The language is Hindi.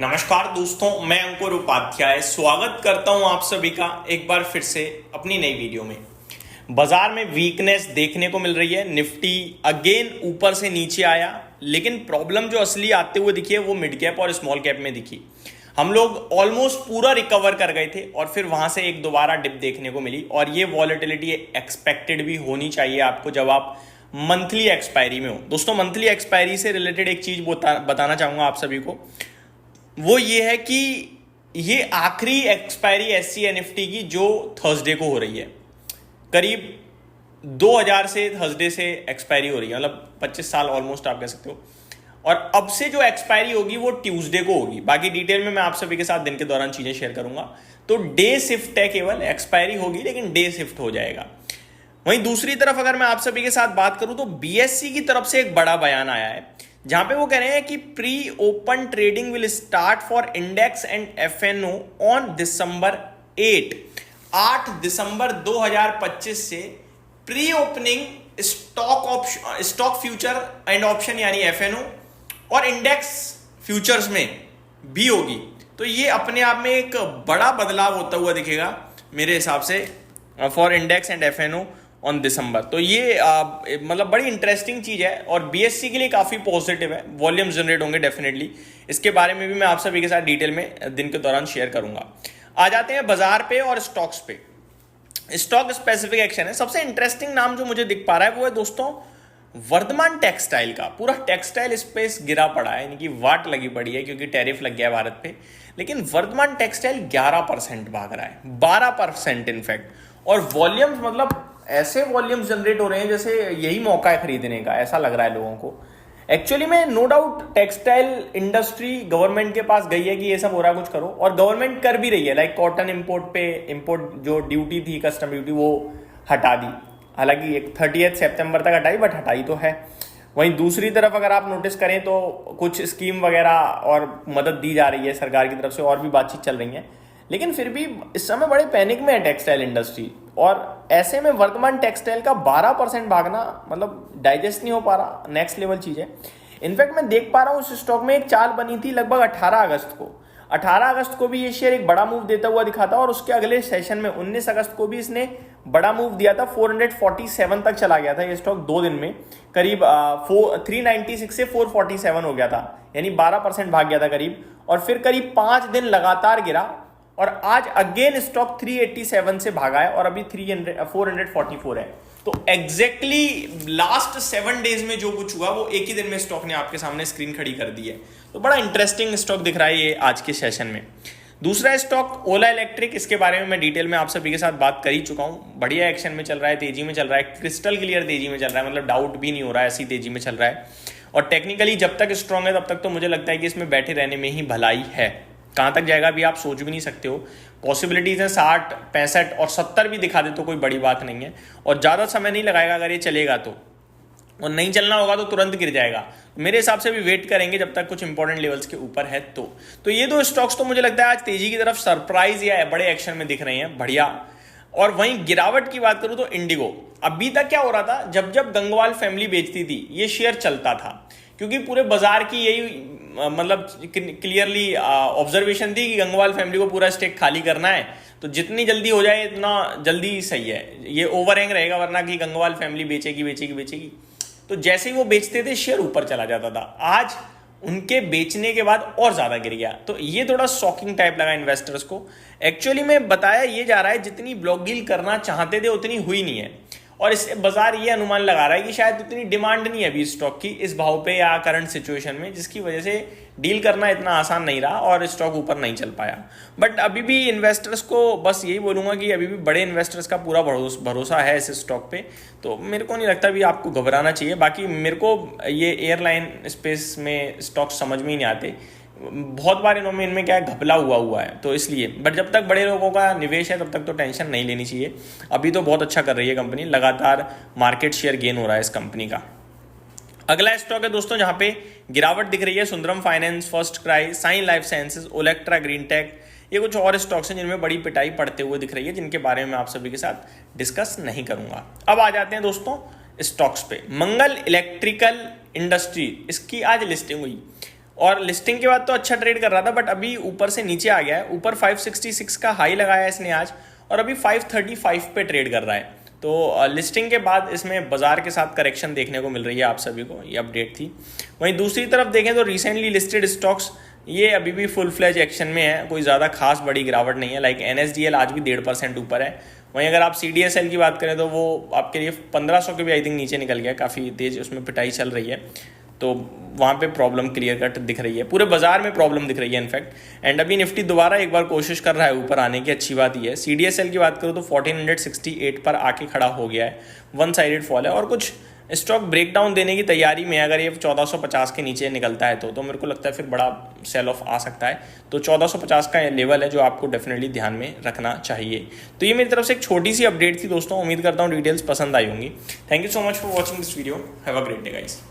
नमस्कार दोस्तों, मैं अंकुर उपाध्याय स्वागत करता हूं आप सभी का एक बार फिर से अपनी नई वीडियो में। बाजार में वीकनेस देखने को मिल रही है। निफ्टी अगेन ऊपर से नीचे आया, लेकिन प्रॉब्लम जो असली आते हुए दिखी है वो मिड कैप और स्मॉल कैप में दिखी। हम लोग ऑलमोस्ट पूरा रिकवर कर गए थे और फिर वहां से एक दोबारा डिप देखने को मिली, और ये वॉलेटिलिटी एक्सपेक्टेड भी होनी चाहिए आपको जब आप मंथली एक्सपायरी में हो। दोस्तों, मंथली एक्सपायरी से रिलेटेड एक चीज बताना चाहूंगा आप सभी को, वो ये है कि ये आखिरी एक्सपायरी एससी एनएफटी की जो थर्सडे को हो रही है। करीब 2000 से थर्सडे से एक्सपायरी हो रही है, मतलब 25 साल ऑलमोस्ट आप कह सकते हो। और अब से जो एक्सपायरी होगी वो ट्यूसडे को होगी। बाकी डिटेल में मैं आप सभी के साथ दिन के दौरान चीजें शेयर करूंगा। तो डे शिफ्ट है, केवल एक्सपायरी होगी लेकिन डे शिफ्ट हो जाएगा। वहीं दूसरी तरफ अगर मैं आप सभी के साथ बात करूं तो बीएससी की तरफ से एक बड़ा बयान आया है, जहां पे वो कह रहे हैं कि pre open trading will start for index and FNO on December 8 December 2025 से pre opening stock future and option यानी एफएनओ और इंडेक्स फ्यूचर्स में भी होगी। तो ये अपने आप में एक बड़ा बदलाव होता हुआ दिखेगा मेरे हिसाब से for index and FNO on December. तो ये मतलब बड़ी इंटरेस्टिंग चीज है और बीएससी के लिए काफी पॉजिटिव है। वॉल्यूम्स जनरेट होंगे डेफिनेटली, इसके बारे में भी मैं आप सभी के साथ डिटेल में दिन के दौरान शेयर करूंगा। आ जाते हैं बाजार पे और स्टॉक्स पे। स्टॉक स्पेसिफिक एक्शन है। सबसे इंटरेस्टिंग नाम जो मुझे दिख पा रहा है वो है दोस्तों वर्धमान टेक्सटाइल का। पूरा टेक्सटाइल स्पेस गिरा पड़ा है, यानी कि वाट लगी पड़ी है क्योंकि टैरिफ लग गया है भारत पे। लेकिन वर्धमान टेक्सटाइल 11% भाग रहा है, 12% इनफैक्ट। और वॉल्यूम्स मतलब ऐसे वॉल्यूम्स जनरेट हो रहे हैं जैसे यही मौका है खरीदने का, ऐसा लग रहा है लोगों को। एक्चुअली में no doubt textile industry government के पास गई है कि ये सब हो रहा है, कुछ करो, और गवर्नमेंट कर भी रही है। लाइक कॉटन इंपोर्ट जो ड्यूटी थी, कस्टम ड्यूटी, वो हटा दी। हालांकि 30 सितंबर तक हटाई, बट हटाई तो है। वहीं दूसरी तरफ अगर आप नोटिस करें तो कुछ स्कीम वगैरह और मदद दी जा रही है सरकार की तरफ से, और भी बातचीत चल रही है। लेकिन फिर भी इस समय बड़े पैनिक में है टेक्सटाइल इंडस्ट्री, और ऐसे में वर्धमान टेक्सटाइल का 12% भागना मतलब डाइजेस्ट नहीं हो पा रहा। नेक्स्ट लेवल चीज है। इनफैक्ट मैं देख पा रहा हूँ उस स्टॉक में एक चाल बनी थी लगभग 18 अगस्त को। 18 अगस्त को भी ये शेयर एक बड़ा मूव देता हुआ दिखा था, और उसके अगले सेशन में 19 अगस्त को भी इसने बड़ा मूव दिया था। 447 तक चला गया था ये स्टॉक 2 दिन में। करीब 396 से 447 हो गया था, यानी 12% भाग गया था करीब। और फिर करीब 5 दिन लगातार गिरा, और आज अगेन स्टॉक 387 से भागा है और अभी 444 है। तो एग्जैक्टली लास्ट 7 डेज में जो कुछ हुआ वो एक ही दिन में स्टॉक ने आपके सामने स्क्रीन खड़ी कर दी है। तो बड़ा इंटरेस्टिंग स्टॉक दिख रहा है ये आज के सेशन में। दूसरा स्टॉक ओला इलेक्ट्रिक, इसके बारे में मैं डिटेल में आप सभी के साथ बात कर ही चुका हूं। बढ़िया एक्शन में चल रहा है, तेजी में चल रहा है, क्रिस्टल क्लियर तेजी में चल रहा है, मतलब डाउट भी नहीं हो रहा है, ऐसी तेजी में चल रहा है। और टेक्निकली जब तक स्ट्रांग है तब तक तो मुझे लगता है कि इसमें बैठे रहने में ही भलाई है। कहां तक जाएगा अभी आप सोच भी नहीं सकते हो। पॉसिबिलिटीज है 60, 65 और 70 भी दिखा दे तो कोई बड़ी बात नहीं है। और ज्यादा समय नहीं लगाएगा अगर ये चलेगा तो, और नहीं चलना होगा तो तुरंत गिर जाएगा। मेरे हिसाब से भी वेट करेंगे जब तक कुछ इंपॉर्टेंट लेवल्स के ऊपर है। तो ये दो स्टॉक्स तो मुझे लगता है आज तेजी की तरफ सरप्राइज या बड़े एक्शन में दिख रहे हैं, बढ़िया। और वहीं गिरावट की बात करूं तो इंडिगो, अभी तक क्या हो रहा था, जब जब गंगवाल फैमिली बेचती थी ये शेयर चलता था, क्योंकि पूरे बाजार की यही मतलब क्लियरली ऑब्जर्वेशन थी कि गंगवाल फैमिली को पूरा स्टेक खाली करना है, तो जितनी जल्दी हो जाए इतना जल्दी सही है। ये ओवरहैंग रहेगा, वरना कि गंगवाल फैमिली बेचेगी। तो जैसे ही वो बेचते थे शेयर ऊपर चला जाता था। आज उनके बेचने के बाद और ज्यादा गिर गया, तो ये थोड़ा शॉकिंग टाइप लगा इन्वेस्टर्स को। एक्चुअली में बताया ये जा रहा है जितनी ब्लॉक डील करना चाहते थे उतनी हुई नहीं है, और इससे बाजार ये अनुमान लगा रहा है कि शायद उतनी डिमांड नहीं है अभी स्टॉक की इस भाव पे या करंट सिचुएशन में, जिसकी वजह से डील करना इतना आसान नहीं रहा और स्टॉक ऊपर नहीं चल पाया। बट अभी भी इन्वेस्टर्स को बस यही बोलूंगा कि अभी भी बड़े इन्वेस्टर्स का पूरा भरोसा है इस स्टॉक पे, तो मेरे को नहीं लगता भी आपको घबराना चाहिए। बाकी मेरे को ये एयरलाइन स्पेस में स्टॉक समझ में ही नहीं आते, बहुत बार इनमें क्या है, घपला हुआ है, तो इसलिए। बट जब तक बड़े लोगों का निवेश है तब तक तो टेंशन नहीं लेनी चाहिए। अभी तो बहुत अच्छा कर रही है कंपनी, लगातार मार्केट शेयर गेन हो रहा है इस कंपनी का। अगला स्टॉक है दोस्तों जहां पे गिरावट दिख रही है, Sundaram finance, first cry, Sai life sciences, Olectra green tech, ये कुछ और स्टॉक्स हैं जिनमें बड़ी पिटाई पड़ते हुए दिख रही है, जिनके बारे में आप सभी के साथ डिस्कस नहीं करूंगा। अब आ जाते हैं दोस्तों स्टॉक्स पे। मंगल इलेक्ट्रिकल इंडस्ट्री, इसकी आज लिस्टिंग हुई और लिस्टिंग के बाद तो अच्छा ट्रेड कर रहा था, बट अभी ऊपर से नीचे आ गया है। ऊपर 566 का हाई लगाया है इसने आज, और अभी 535 पे ट्रेड कर रहा है। तो लिस्टिंग के बाद इसमें बाजार के साथ करेक्शन देखने को मिल रही है आप सभी को, ये अपडेट थी। वहीं दूसरी तरफ देखें तो रिसेंटली लिस्टेड स्टॉक्स ये अभी भी फुल फ्लैज एक्शन में है, कोई ज़्यादा खास बड़ी गिरावट नहीं है। लाइक NSDL आज भी 1.5% ऊपर है। वहीं अगर आप CDSL की बात करें तो वो आपके लिए 1500 के भी आई थिंक नीचे निकल गया, काफ़ी तेज उसमें पिटाई चल रही है। तो वहाँ पे प्रॉब्लम क्लियर कट दिख रही है, पूरे बाजार में प्रॉब्लम दिख रही है इनफैक्ट। एंड अभी निफ्टी दोबारा एक बार कोशिश कर रहा है ऊपर आने की, अच्छी बात ये है। CDSL की बात करूँ तो 1468 पर आके खड़ा हो गया है, वन साइडेड फॉल है, और कुछ स्टॉक ब्रेकडाउन देने की तैयारी में। अगर ये 1450 के नीचे निकलता है तो मेरे को लगता है फिर बड़ा सेल ऑफ आ सकता है। तो 1450 का लेवल है जो आपको डेफिनेटली ध्यान में रखना चाहिए। तो ये मेरी तरफ से एक छोटी सी अपडेट थी दोस्तों, उम्मीद करता हूँ डिटेल्स पसंद आई होंगी। Thank you so much for watching this video, have a great day guys.